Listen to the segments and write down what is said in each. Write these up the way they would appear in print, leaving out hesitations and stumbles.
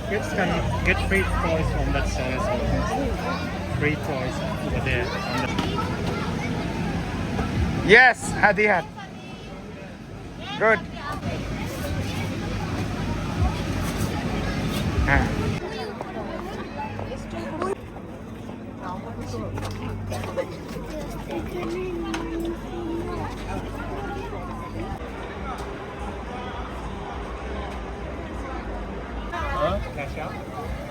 Kids can get free toys from that store as well. Free toys over there. Yes, Hadihat. Good. Cash out.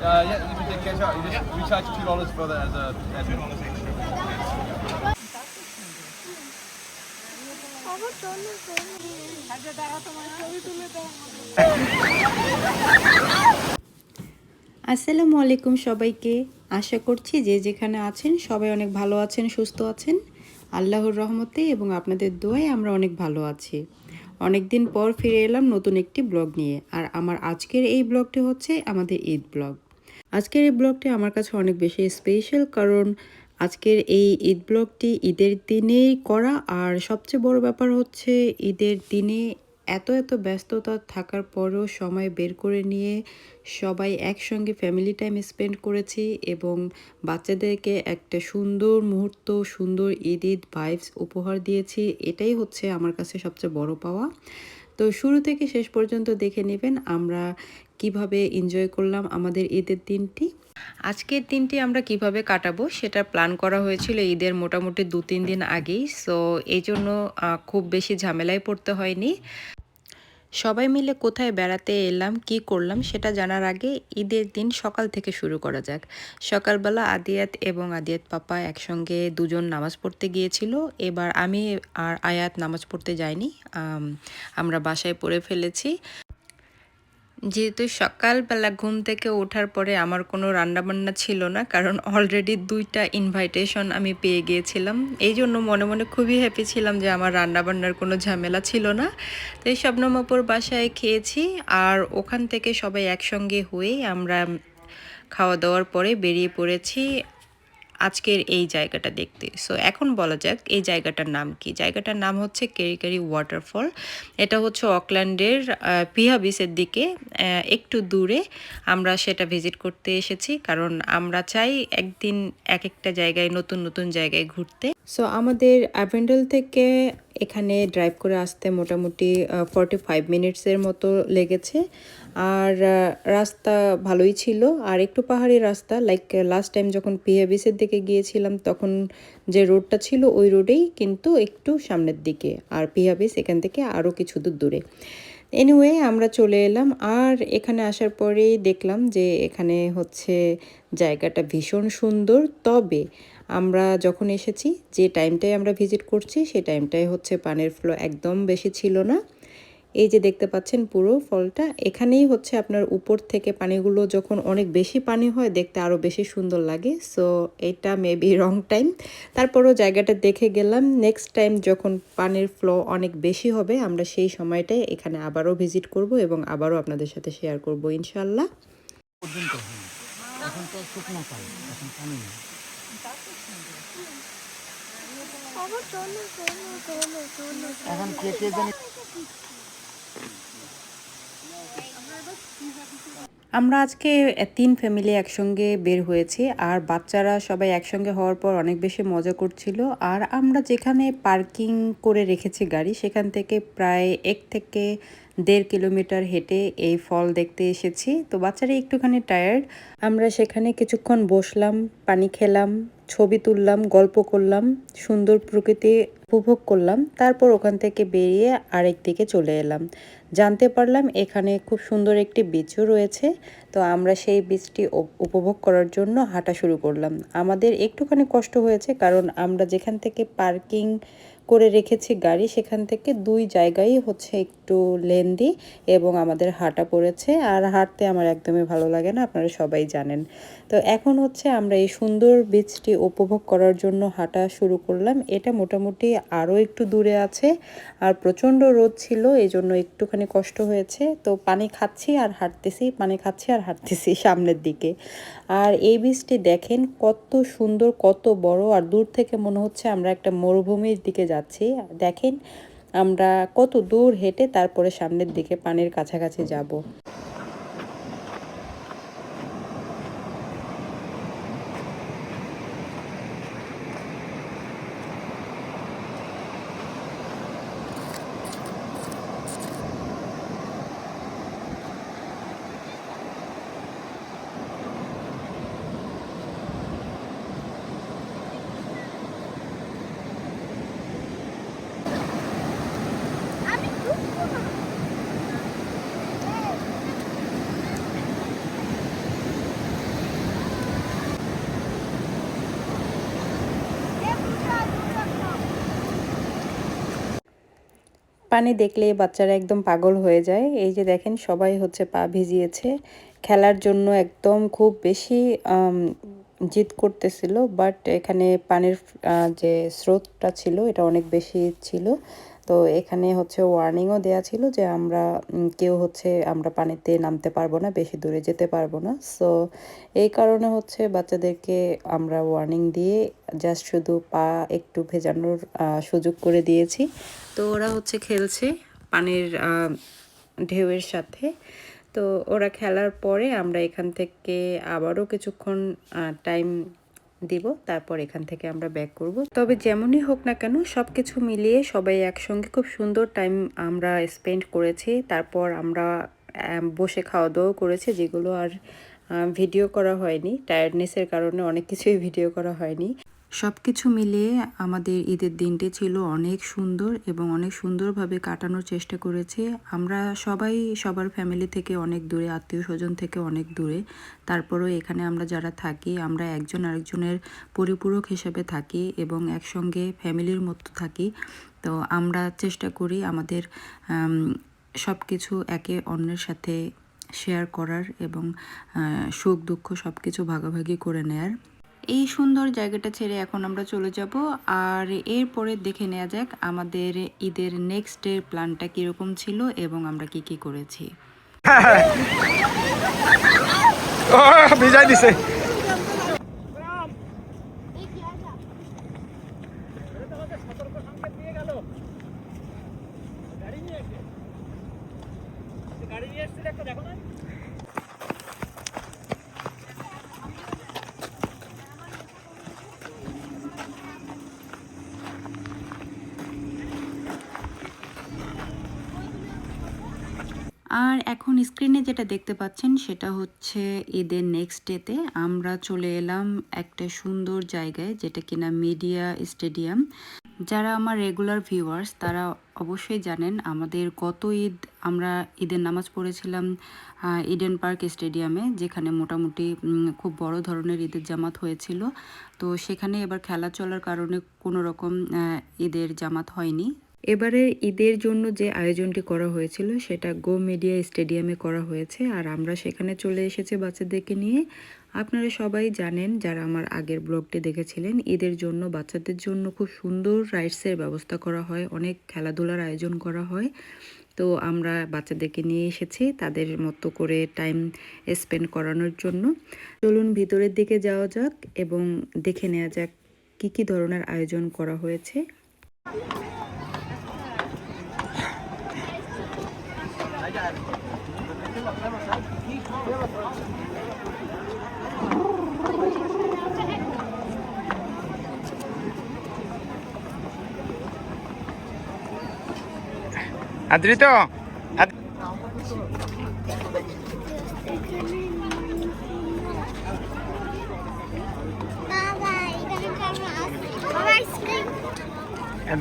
Yeah, you can take cash out. You just we charge $2 for that as a $2 extra. আসসালামু আলাইকুম সবাইকে। আশা করছি যে যেখানে আছেন সবাই অনেক ভালো আছেন, সুস্থ আছেন। আল্লাহর রহমতে এবং আপনাদের দোয়ায় আমরা অনেক ভালো আছি। অনেক দিন পর ফিরে এলাম নতুন একটি ব্লগ নিয়ে। আর আমার আজকের এই ব্লগটি হচ্ছে আমাদের ঈদ ব্লগ। আজকের এই ব্লগটি আমার কাছে অনেক বেশি স্পেশাল, কারণ আজকের এই ঈদ ব্লগটি ঈদের দিনেই করা। আর সবচেয়ে বড় ব্যাপার হচ্ছে ঈদের দিনে এত ব্যস্ততা থাকার পরও সময় বের করে নিয়ে সবাই একসঙ্গে ফ্যামিলি টাইম স্পেন্ড করেছি এবং বাচ্চাদেরকে একটা সুন্দর মুহূর্ত, সুন্দর ঈদ ভাইবস উপহার দিয়েছি। এটাই হচ্ছে আমার কাছে সবচেয়ে বড় পাওয়া। তো শুরু থেকে শেষ পর্যন্ত দেখে নেবেন আমরা কিভাবে এনজয় করলাম আমাদের ঈদের দিনটি। আজকের দিনটি আমরা কিভাবে কাটাবো সেটা প্ল্যান করা হয়েছিল ঈদের মোটামুটি 2-3 দিন আগেই। সো এই জন্য খুব বেশি ঝামেলায় পড়তে হয়নি। সবাই মিলে কোথায় বেড়াতে এলাম, কি করলাম সেটা জানার আগে ঈদের দিন সকাল থেকে শুরু করা যাক। সকালবেলা আদিয়াত এবং আদিয়াত পাপা একসঙ্গে দুজন নামাজ পড়তে গিয়েছিল। এবার আমি আর আয়াত নামাজ পড়তে যাইনি, আমরা বাসায় পড়ে ফেলেছি। যেহেতু সকালবেলা ঘুম থেকে ওঠার পরে আমার কোনো রান্নাবান্না ছিল না, কারণ অলরেডি 2টা ইনভাইটেশন আমি পেয়ে গিয়েছিলাম। এই জন্য মনে মনে খুবই হ্যাপি ছিলাম যে আমার রান্নাবান্নার কোনো ঝামেলা ছিল না। তো এই শবনম আপুর বাসায় খেয়েছি, আর ওখান থেকে সবাই একসঙ্গে হয়ে আমরা খাওয়া দাওয়ার পরে বেরিয়ে পড়েছি আজকের এই জায়গাটা দেখতে। সো এখন বলা যাক এই জায়গাটার নাম কি। জায়গাটার নাম হচ্ছে কেরিকারি ওয়াটারফল। এটা হচ্ছে অকল্যান্ডের পিহা বিচের দিকে একটু দূরে। আমরা সেটা ভিজিট করতে এসেছি, কারণ আমরা চাই একদিন এক একটা জায়গায়, নতুন নতুন জায়গায় ঘুরতে। সো আমাদের অ্যাভেন্ডেল থেকে এখানে ড্রাইভ করে আসতে মোটামুটি 45 মিনিটসের মতো লেগেছে। আর রাস্তা ভালোই ছিল, আর একটু পাহাড়ি রাস্তা। লাইক লাস্ট টাইম যখন পিয়া বিচের দিকে গিয়েছিলাম তখন যে রোডটা ছিল ওই রোডেই, কিন্তু একটু সামনের দিকে। আর পিয়া বিচ এখান থেকে আরও কিছু দূর দূরে। এনিওয়ে আমরা চলে এলাম, আর এখানে আসার পরেই দেখলাম যে এখানে হচ্ছে জায়গাটা ভীষণ সুন্দর। তবে আমরা যখন এসেছি যে টাইমটায় আমরা ভিজিট করছি সেই টাইমটায় হচ্ছে পানির ফ্লো একদম বেশি ছিল না। এই যে দেখতে পাচ্ছেন পুরো ফলটা, এখানেই হচ্ছে আপনার উপর থেকে পানিগুলো যখন অনেক বেশি পানি হয় দেখতে আরও বেশি সুন্দর লাগে। সো এটা মেবি রং টাইম, তারপরও জায়গাটা দেখে গেলাম। নেক্সট টাইম যখন পানির ফ্লো অনেক বেশি হবে আমরা সেই সময়টায় এখানে আবারও ভিজিট করব এবং আবারও আপনাদের সাথে শেয়ার করব ইনশাল্লাহ। এখন তো শুকনো পানি, এখন পানি নেই। এখন কে জানি। আমরা আজকে 3 ফ্যামিলি একসঙ্গে বের হয়েছি, আর বাচ্চারা সবাই একসঙ্গে হওয়ার পর অনেক বেশি মজা করছিল। আর আমরা যেখানে পার্কিং করে রেখেছি গাড়ি সেখান থেকে প্রায় 1 থেকে 1.5 কিলোমিটার হেঁটে এই ফল দেখতে এসেছি। তো বাচ্চারা একটুখানি টায়ার্ড। আমরা সেখানে কিছুক্ষণ বসলাম, পানি খেলাম, ছবি তুললাম, গল্প করলাম, সুন্দর প্রকৃতি উপভোগ করলাম। তারপর ওখান থেকে বেরিয়ে আরেক দিকে চলে এলাম। জানতে পারলাম এখানে খুব সুন্দর একটি বিচও রয়েছে। তো আমরা সেই বিচটি উপভোগ করার জন্য হাঁটা শুরু করলাম। আমাদের একটুখানি কষ্ট হয়েছে, কারণ আমরা যেখান থেকে পার্কিং করে রেখেছি গাড়ি সেখান থেকে 2 জায়গায় হচ্ছে একটু লেন্দি এবং আমাদের হাঁটা পড়েছে। আর হাঁটতে আমার একদমই ভালো লাগে না, আপনারা সবাই জানেন। তো এখন হচ্ছে আমরা এই সুন্দর বিচটি উপভোগ করার জন্য হাঁটা শুরু করলাম। এটা মোটামুটি আরও একটু দূরে আছে, আর প্রচণ্ড রোদ ছিল এই জন্য একটুখানি কষ্ট হয়েছে। তো পানি খাচ্ছি আর হাঁটতেছি, পানি খাচ্ছি আর হাঁটতেছি সামনের দিকে। আর এই বীজটি দেখেন কত সুন্দর, কত বড়, আর দূর থেকে মনে হচ্ছে আমরা একটা মরুভূমির দিকে যাচ্ছি। দেখেন আমরা কত দূর হেঁটে তারপরে সামনের দিকে পানির কাছাকাছি যাব। পানি দেখলে বাচ্চারা একদম পাগল হয়ে যায়। এই যে দেখেন সবাই হচ্ছে পা ভিজিয়েছে খেলার জন্য, একদম খুব বেশি জিদ করতেছিল, বাট এখানে পানির যে স্রোতটা ছিল এটা অনেক বেশি ছিল। তো এখানে হচ্ছে ওয়ার্নিংও দেয়া ছিল যে আমরা পানিতে নামতে পারবো না, বেশি দূরে যেতে পারবো না। সো এই কারণে হচ্ছে বাচ্চাদেরকে আমরা ওয়ার্নিং দিয়ে জাস্ট শুধু পা একটু ভেজানোর সুযোগ করে দিয়েছি। তো ওরা হচ্ছে খেলছে পানির ঢেউয়ের সাথে। তো ওরা খেলার পরে আমরা এখান থেকে আবারও কিছুক্ষণ টাইম দিব, তারপর এখান থেকে আমরা ব্যাক করব। তবে যেমনই হোক না কেন সব কিছু মিলিয়ে সবাই একসঙ্গে খুব সুন্দর টাইম আমরা স্পেন্ড করেছি। তারপর আমরা বসে খাওয়া দাওয়া করেছি, যেগুলো আর ভিডিও করা হয়নি, টায়ার্ডনেসের কারণে অনেক কিছুই ভিডিও করা হয়নি। সব কিছু মিলিয়ে আমাদের ঈদের দিনটি ছিল অনেক সুন্দর এবং অনেক সুন্দরভাবে কাটানোর চেষ্টা করেছি। আমরা সবাই সবার ফ্যামিলি থেকে অনেক দূরে, আত্মীয় স্বজন থেকে অনেক দূরে, তারপরেও এখানে আমরা যারা থাকি আমরা একজন আরেকজনের পরিপূরক হিসেবে থাকি এবং একসঙ্গে ফ্যামিলির মতো থাকি। তো আমরা চেষ্টা করি আমাদের সব কিছু একে অন্যের সাথে শেয়ার করার এবং সুখ দুঃখ সব কিছু ভাগাভাগি করে নেয়ার। এই সুন্দর জায়গাটা ছেড়ে এখন আমরা চলে যাব, আর এরপরে দেখে নেওয়া যাক আমাদের ঈদের নেক্সট ডে প্ল্যানটা কীরকম ছিল এবং আমরা কি কি করেছি। ও ভিজাই দিছে। আর এখন স্ক্রিনে যেটা দেখতে পাচ্ছেন সেটা হচ্ছে ঈদের নেক্সট ডেতে আমরা চলে এলাম একটা সুন্দর জায়গায়, যেটা কিনা মিডিয়া স্টেডিয়াম। যারা আমার রেগুলার ভিউয়ার্স তারা অবশ্যই জানেন আমাদের গত ঈদ আমরা ঈদের নামাজ পড়েছিলাম ইডেন পার্ক স্টেডিয়ামে, যেখানে মোটামুটি খুব বড় ধরনের ঈদের জামাত হয়েছিল। তো সেখানে এবার খেলা চলার কারণে কোনো রকম ঈদের জামাত হয়নি। এবারের ঈদের জন্য যে আয়োজনটি করা হয়েছিল সেটা গো মিডিয়া স্টেডিয়ামে করা হয়েছে, আর আমরা সেখানে চলে এসেছি বাচ্চাদেরকে নিয়ে। আপনারা সবাই জানেন যারা আমার আগের ব্লগটি দেখেছিলেন, ঈদের জন্য বাচ্চাদের জন্য খুব সুন্দর রাইডসের ব্যবস্থা করা হয়, অনেক খেলাধুলার আয়োজন করা হয়। তো আমরা বাচ্চাদেরকে নিয়ে এসেছি তাদের মতো করে টাইম স্পেন্ড করানোর জন্য। চলুন ভিতরের দিকে যাওয়া যাক এবং দেখে নেওয়া যাক কী কী ধরনের আয়োজন করা হয়েছে। আদ্রিত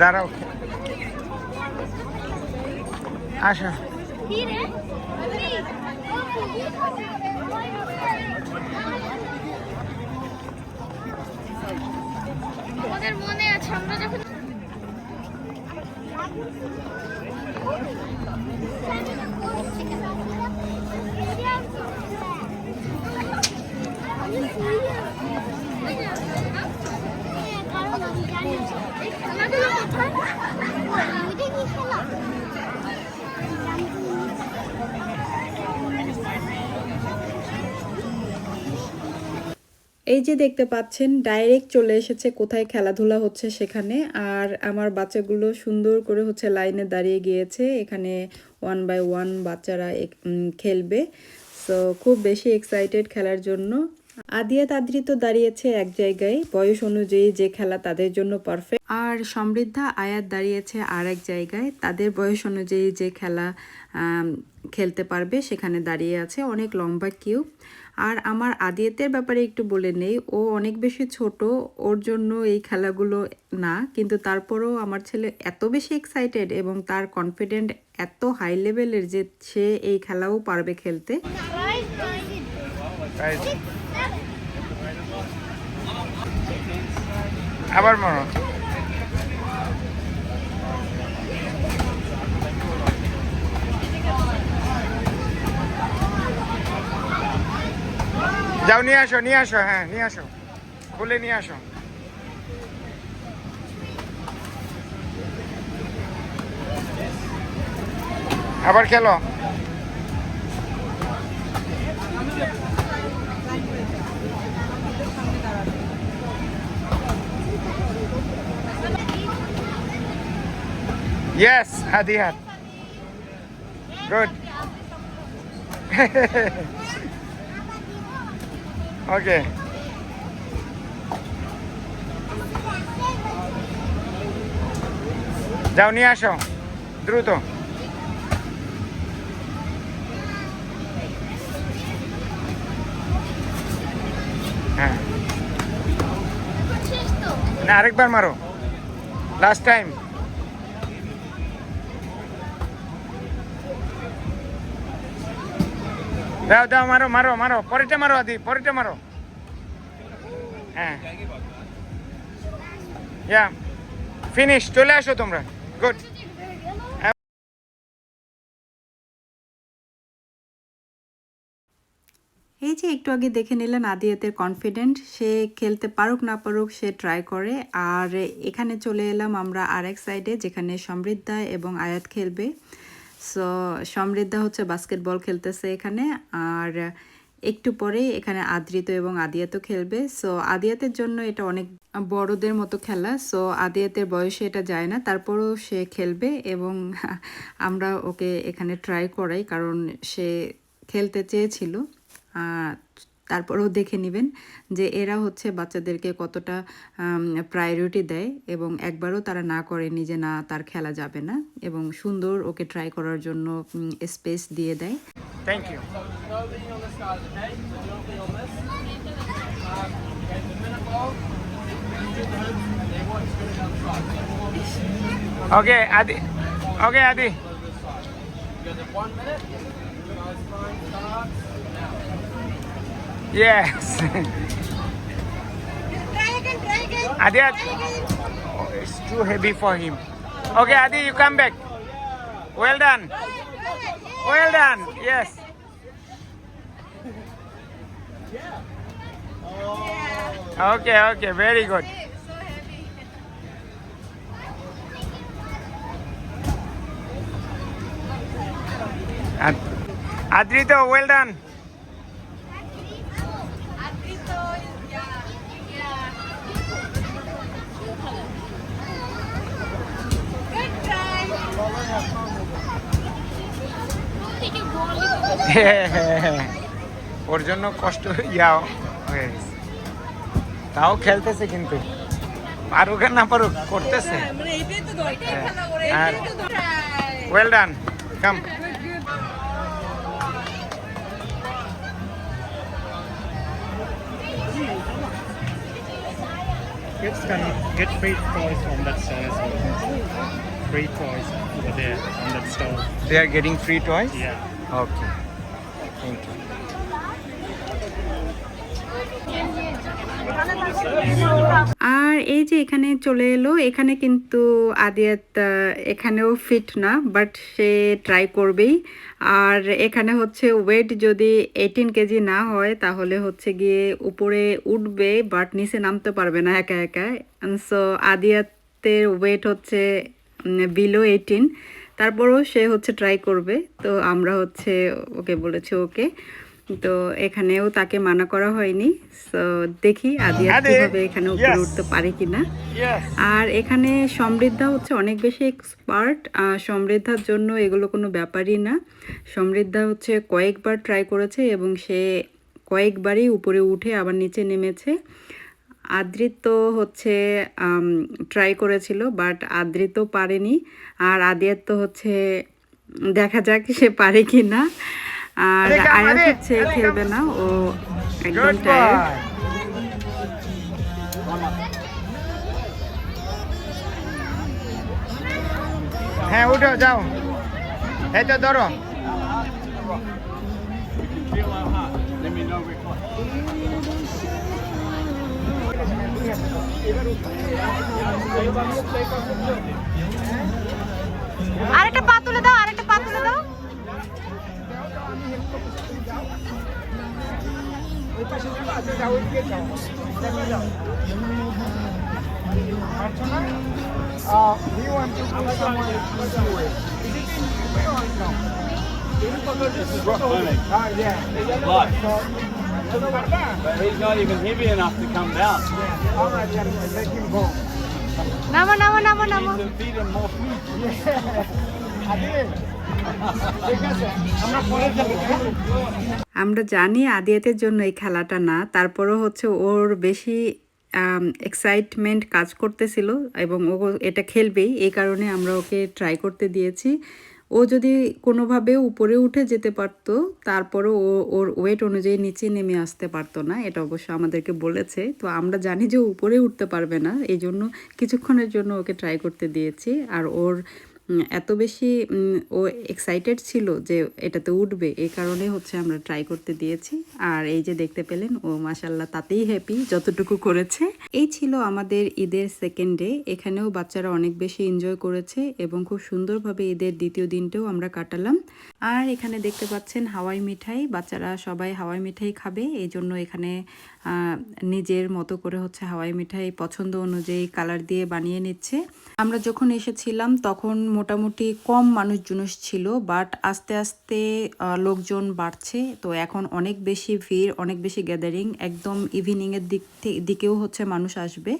দাঁড়াও, আসো। আমাদের মনে আছে আমরা যখন এই যে দেখতে পাচ্ছেন ডাইরেক্ট চলে এসেছে কোথায় খেলাধুলা হচ্ছে সেখানে, আর আমার বাচ্চাগুলো সুন্দর করে হচ্ছে লাইনে দাঁড়িয়ে গিয়েছে। এখানে 1 বাই 1 বাচ্চারা খেলবে। সো খুব বেশি এক্সাইটেড খেলার জন্য। আদিয়া আদ্রিত দাঁড়িয়েছে এক জায়গায়, বয়স অনুযায়ী যে খেলা তাদের জন্য পারফেক্ট। আর সমৃদ্ধা আয়াত দাঁড়িয়েছে আর এক জায়গায়, তাদের বয়স অনুযায়ী যে খেলা খেলতে পারবে সেখানে দাঁড়িয়ে আছে। অনেক লম্বা কিউ। আর আমার আদিয়াতের ব্যাপারে একটু বলে নেই, ও অনেক বেশি ছোট, ওর জন্য এই খেলাগুলো না, কিন্তু তারপরেও আমার ছেলে এত বেশি এক্সাইটেড এবং তার কনফিডেন্ট এত হাই লেভেলের যে সে এই খেলাও পারবে খেলতে। আবার মনো যাও নিয়ে আসো, হ্যাঁ নিয়ে আসো, খুলে নিয়ে আসো। আবার খেলো। Yes, Adiyat. Good. Okay. যাও নিয়ে আসো দ্রুত। হ্যাঁ শেষ তো। না, আরেকবার মারো, লাস্ট টাইম। দাও দাও, মারো মারো মারো, পরেটা মারো আদি, পরেটা মারো। হ্যাঁ ইয়া ফিনিশ, চলে আসো তোমরা। গুড। এই যে একটু আগে দেখে নিলেন আদিয়াতের কনফিডেন্ট, সে খেলতে পারুক না পারুক সে ট্রাই করে। আর এখানে চলে এলাম আমরা আরেক সাইডে যেখানে সমৃদ্ধা এবং আয়াত খেলবে। সো সমৃদ্ধা হচ্ছে বাস্কেটবল খেলতেছে এখানে, আর একটু পরে এখানে আদ্রিত এবং আদিয়াতও খেলবে। সো আদিয়াতের জন্য এটা অনেক বড়দের মতো খেলা, সো আদিয়াতের বয়সে এটা যায় না, তারপরও সে খেলবে এবং আমরা ওকে এখানে ট্রাই করাই কারণ সে খেলতে চেয়েছিল। তারপরেও দেখে নেবেন যে এরা হচ্ছে বাচ্চাদেরকে কতটা প্রায়োরিটি দেয় এবং একবারও তারা না করেনি যে না তার খেলা যাবে না, এবং সুন্দর ওকে ট্রাই করার জন্য স্পেস দিয়ে দেয়। Thank you. ওকে আদি, ওকে আদি। Yes. Adiyat, oh, it's too heavy for him. Okay, Adi, you come back. Well done. Well done. Yes. Okay, okay, very good. Adrito, well done. ওর জন্য কষ্ট ইয়াও হয়ে গেছে, তাও খেলতেছে, কিন্তু পারুক আর না পারুক করতেছে। আর ওয়েল ডান, কাম। Kids can get free toys from that store as well. Free toys over there on that store. They are getting free toys? Yeah. Okay. Thank you. আর এই যে এখানে চলে এলো, এখানে কিন্তু আদিয়াত এখানেও ফিট না, বাট সে ট্রাই করবেই। আর এখানে হচ্ছে ওয়েট যদি 18 কেজি না হয় তাহলে হচ্ছে গিয়ে উপরে উঠবে, বাট নিচে নামতে পারবে না একা একা। সো আদিয়াতের ওয়েট হচ্ছে বিলো 18, তারপরেও সে হচ্ছে ট্রাই করবে। তো আমরা হচ্ছে ওকে বলেছি ওকে, তো এখানেও তাকে মানা করা হয়নি। সো দেখি আদিয়াত কিভাবে এখানে উপরে উঠতে পারে কিনা। আর এখানে সমৃদ্ধা হচ্ছে অনেক বেশি এক্সপার্ট, সমৃদ্ধার জন্য এগুলো কোনো ব্যাপারই না। সমৃদ্ধা হচ্ছে কয়েকবার ট্রাই করেছে এবং সে কয়েকবারই উপরে উঠে আবার নিচে নেমেছে। আদ্রিত হচ্ছে ট্রাই করেছিল, বাট আদ্রিত পারেনি। আর আদিয়াত তো হচ্ছে দেখা যাক সে পারে কি না। আর আয়াত হচ্ছে খেলবে না, ও একদম টায়ার্ড। হ্যাঁ উঠো, যাও, এই তো ধরো। আরেকটা পা তুলে দাও, আরেকটা পা তুলে দাও। We want to go somewhere this way. Is it in UAE or no? This is rock climbing. Yeah. Light. So, But he's not even heavy enough to come down. all right, then let him go. নামো নামো নামো নামো To feed him more food. Adil, ঠিক আছে, আমরা পরে যাবো, হ্যাঁ? আমরা জানি আদিয়াতের জন্য এই খেলাটা না, তারপরও হচ্ছে ওর বেশি এক্সাইটমেন্ট কাজ করতেছিল এবং ও এটা খেলবেই, এই কারণে আমরা ওকে ট্রাই করতে দিয়েছি। ও যদি কোনোভাবে উপরে উঠে যেতে পারতো, তারপরও ওর ওয়েট অনুযায়ী নিচে নেমে আসতে পারতো না, এটা অবশ্য আমাদেরকে বলেছে। তো আমরা জানি যে ও উপরে উঠতে পারবে না, এই জন্য কিছুক্ষণের জন্য ওকে ট্রাই করতে দিয়েছি। আর ওর এত বেশি ও এক্সাইটেড ছিল যে এটাতে উঠবে, এই কারণে হচ্ছে আমরা ট্রাই করতে দিয়েছি। আর এই যে দেখতে পেলেন, ও মাশাল্লাহ তাতেই হ্যাপি যতটুকু করেছে। এই ছিল আমাদের ঈদের সেকেন্ড ডে। এখানেও বাচ্চারা অনেক বেশি এনজয় করেছে এবং খুব সুন্দরভাবে ঈদের দ্বিতীয় দিনটাও আমরা কাটালাম। আর এখানে দেখতে পাচ্ছেন হাওয়াই মিঠাই, বাচ্চারা সবাই হাওয়াই মিঠাই খাবে, এই জন্য এখানে নিজের মতো করে হচ্ছে হাওয়াই মিঠাই পছন্দ অনুযায়ী কালার দিয়ে বানিয়ে নিচ্ছে। আমরা যখন এসেছিলাম তখন মোটামুটি কম মানুষজন ছিল, বাট আস্তে আস্তে লোকজন বাড়ছে। তো এখন অনেক বেশি ভিড়, অনেক বেশি গ্যাদারিং, একদম ইভিনিংয়ের দিকেও হচ্ছে মানুষ আসবে।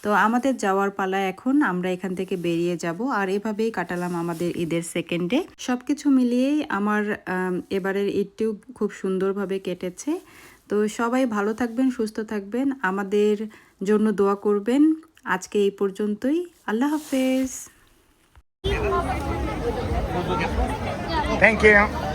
তো আমাদের যাওয়ার পালা এখন, আমরা এখান থেকে বেরিয়ে যাব। আর এভাবেই কাটালাম আমাদের ঈদের সেকেন্ড ডে। সব কিছু মিলিয়েই আমার এবারের ঈদটিও খুব সুন্দরভাবে কেটেছে। তো সবাই ভালো থাকবেন, সুস্থ থাকবেন, আমাদের জন্য দোয়া করবেন। আজকে এই পর্যন্তই, আল্লাহ হাফেজ। Thank you.